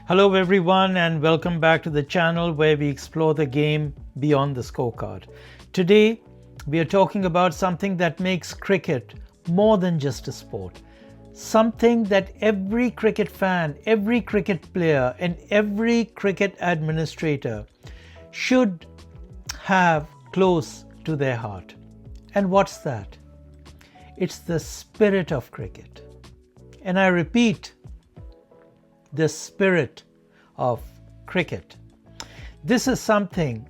Hello everyone and welcome back to the channel where we explore the game beyond the scorecard. Today we are talking about something that makes cricket more than just a sport. Something that every cricket fan, every cricket player and every cricket administrator should have close to their heart. And what's that? It's the spirit of cricket. And I repeat, the spirit of cricket. This is something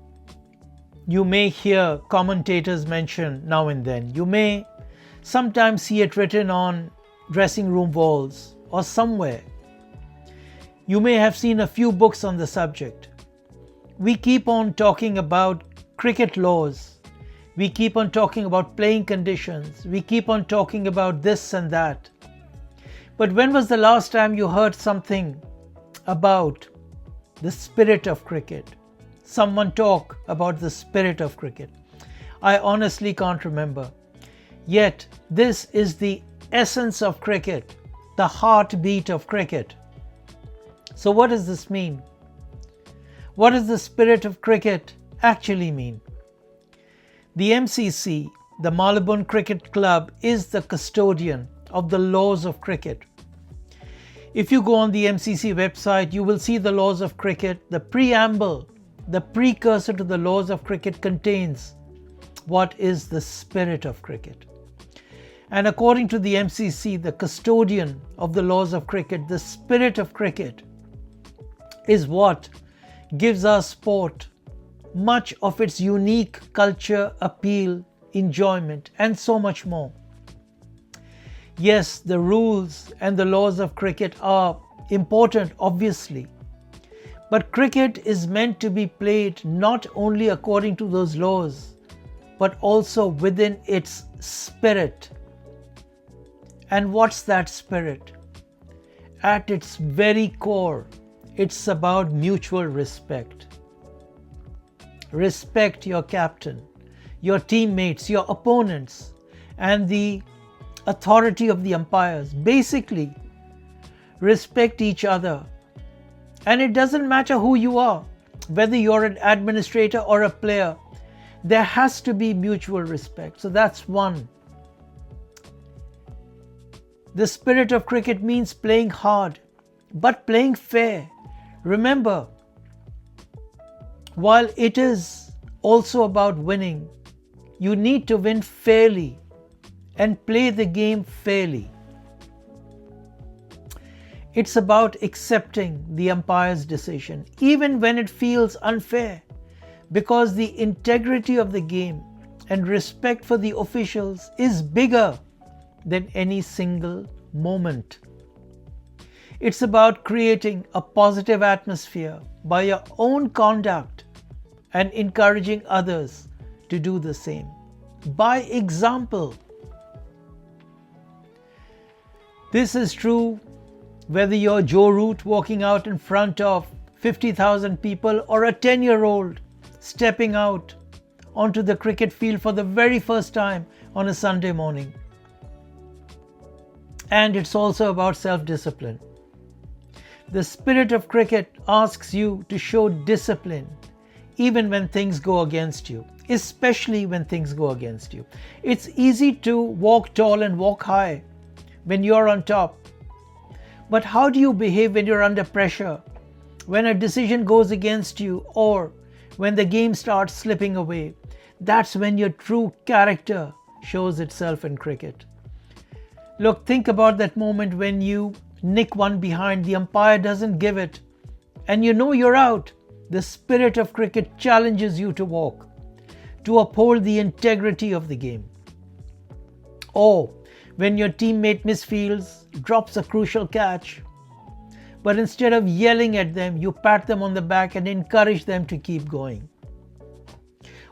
you may hear commentators mention now and then. You may sometimes see it written on dressing room walls or somewhere. You may have seen a few books on the subject. We keep on talking about cricket laws. We keep on talking about playing conditions. We keep on talking about this and that. But when was the last time you heard something about the spirit of cricket? Someone talk about the spirit of cricket? I honestly can't remember. Yet this is the essence of cricket, the heartbeat of cricket. So what does this mean? What does the spirit of cricket actually mean? The MCC, the Malibon Cricket Club, is the custodian of the laws of cricket. If you go on the MCC website, you will see the laws of cricket. The preamble, the precursor to the laws of cricket contains what is the spirit of cricket. And according to the MCC, the custodian of the laws of cricket, the spirit of cricket is what gives our sport much of its unique culture, appeal, enjoyment, and so much more. Yes, the rules and the laws of cricket are important, obviously. But cricket is meant to be played not only according to those laws, but also within its spirit. And what's that spirit? At its very core, it's about mutual respect. Respect your captain, your teammates, your opponents, and the authority of the umpires. Basically, respect each other. And it doesn't matter who you are, whether you're an administrator or a player, there has to be mutual respect. So that's one. The spirit of cricket means playing hard, but playing fair. Remember, while it is also about winning, you need to win fairly and play the game fairly. It's about accepting the umpire's decision, even when it feels unfair, because the integrity of the game and respect for the officials is bigger than any single moment. It's about creating a positive atmosphere by your own conduct and encouraging others to do the same. By example. This is true whether you're Joe Root walking out in front of 50,000 people or a 10-year-old stepping out onto the cricket field for the very first time on a Sunday morning. And it's also about self-discipline. The spirit of cricket asks you to show discipline even when things go against you, especially when things go against you. It's easy to walk tall and walk high when you're on top. But how do you behave when you're under pressure, when a decision goes against you, or when the game starts slipping away? That's when your true character shows itself in cricket. Look, think about that moment when you nick one behind, the umpire doesn't give it, and you know you're out. The spirit of cricket challenges you to walk, to uphold the integrity of the game. Or when your teammate misfields, drops a crucial catch, but instead of yelling at them, you pat them on the back and encourage them to keep going.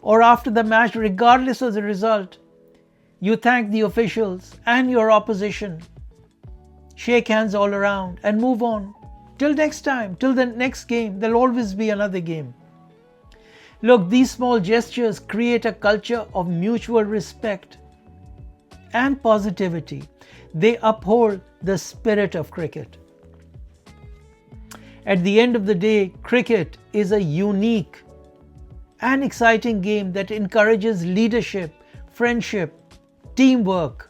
Or after the match, regardless of the result, you thank the officials and your opposition, shake hands all around and move on. Till next time, till the next game, there'll always be another game. Look, these small gestures create a culture of mutual respect and positivity. They uphold the spirit of cricket. At the end of the day, cricket is a unique and exciting game that encourages leadership, friendship, teamwork.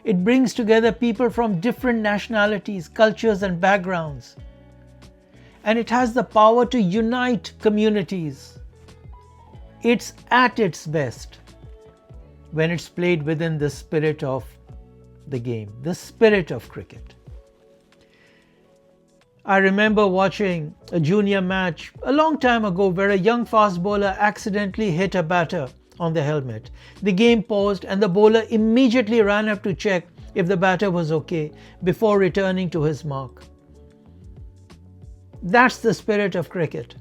It brings together people from different nationalities, cultures, and backgrounds. And it has the power to unite communities. It's at its best when it's played within the spirit of the game, the spirit of cricket. I remember watching a junior match a long time ago where a young fast bowler accidentally hit a batter on the helmet. The game paused and the bowler immediately ran up to check if the batter was okay before returning to his mark. That's the spirit of cricket.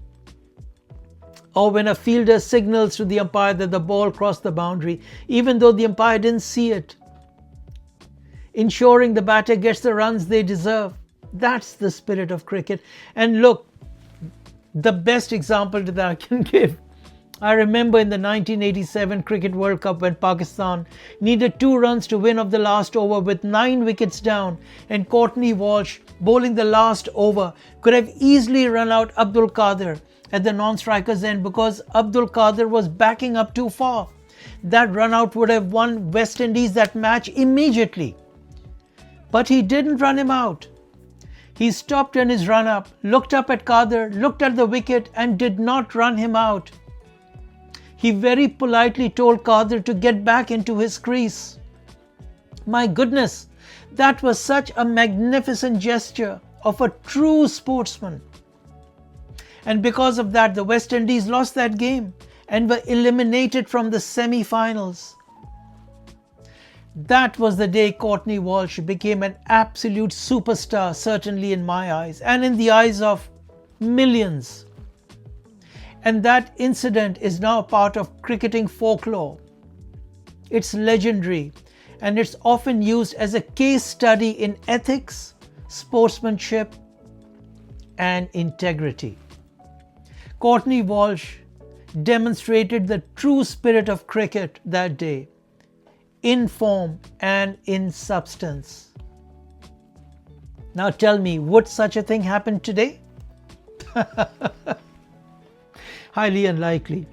Or when a fielder signals to the umpire that the ball crossed the boundary, even though the umpire didn't see it, ensuring the batter gets the runs they deserve. That's the spirit of cricket. And look, the best example that I can give, I remember in the 1987 Cricket World Cup when Pakistan needed 2 runs to win of the last over with 9 wickets down, and Courtney Walsh, bowling the last over, could have easily run out Abdul Qadir at the non-striker's end because Abdul Qadir was backing up too far. That run out would have won West Indies that match immediately. But he didn't run him out. He stopped in his run-up, looked up at Qadir, looked at the wicket and did not run him out. He very politely told Qadir to get back into his crease. My goodness, that was such a magnificent gesture of a true sportsman. And because of that, the West Indies lost that game and were eliminated from the semi-finals. That was the day Courtney Walsh became an absolute superstar, certainly in my eyes and in the eyes of millions. And that incident is now part of cricketing folklore. It's legendary and it's often used as a case study in ethics, sportsmanship, and integrity. Courtney Walsh demonstrated the true spirit of cricket that day, in form and in substance. Now tell me, would such a thing happen today? Highly unlikely.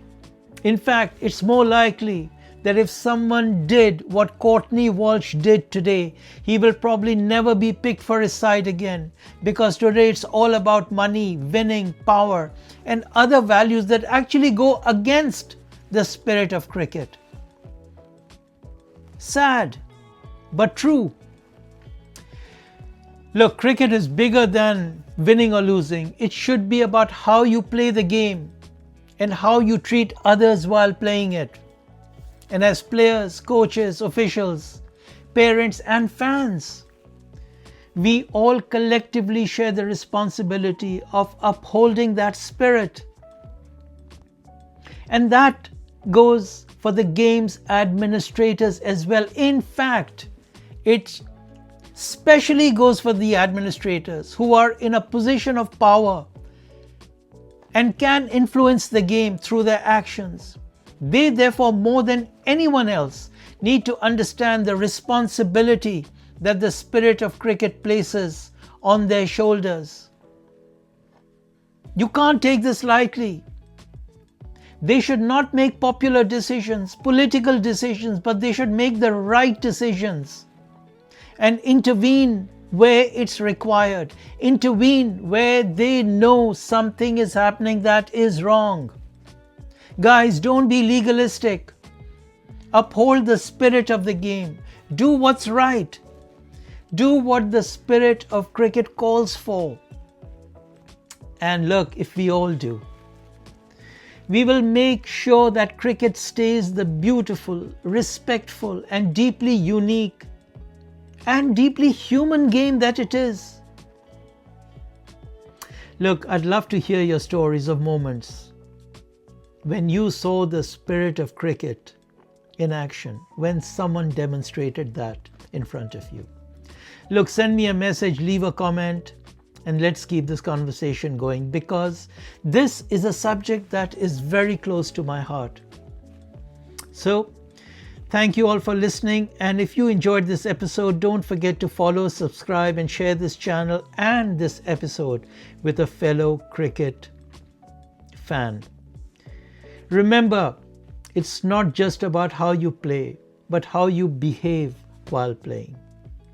In fact, it's more likely that if someone did what Courtney Walsh did today, he will probably never be picked for his side again, because today it's all about money, winning, power, and other values that actually go against the spirit of cricket. Sad, but true. Look, cricket is bigger than winning or losing. It should be about how you play the game and how you treat others while playing it. And as players, coaches, officials, parents, and fans, we all collectively share the responsibility of upholding that spirit. And that goes for the game's administrators as well. In fact, it especially goes for the administrators who are in a position of power and can influence the game through their actions. They therefore, more than anyone else, need to understand the responsibility that the spirit of cricket places on their shoulders. You can't take this lightly. They should not make popular decisions, political decisions, but they should make the right decisions and intervene where it's required. Intervene where they know something is happening that is wrong. Guys, don't be legalistic. Uphold the spirit of the game. Do what's right. Do what the spirit of cricket calls for. And look, if we all do, we will make sure that cricket stays the beautiful, respectful, and deeply unique and deeply human game that it is. Look, I'd love to hear your stories of moments when you saw the spirit of cricket in action, when someone demonstrated that in front of you. Look, send me a message, leave a comment, and let's keep this conversation going, because this is a subject that is very close to my heart. So, Thank you all for listening, and if you enjoyed this episode, don't forget to follow, subscribe and share this channel and this episode with a fellow cricket fan. Remember, it's not just about how you play, but how you behave while playing.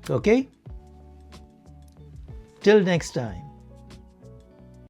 Okay? Till next time.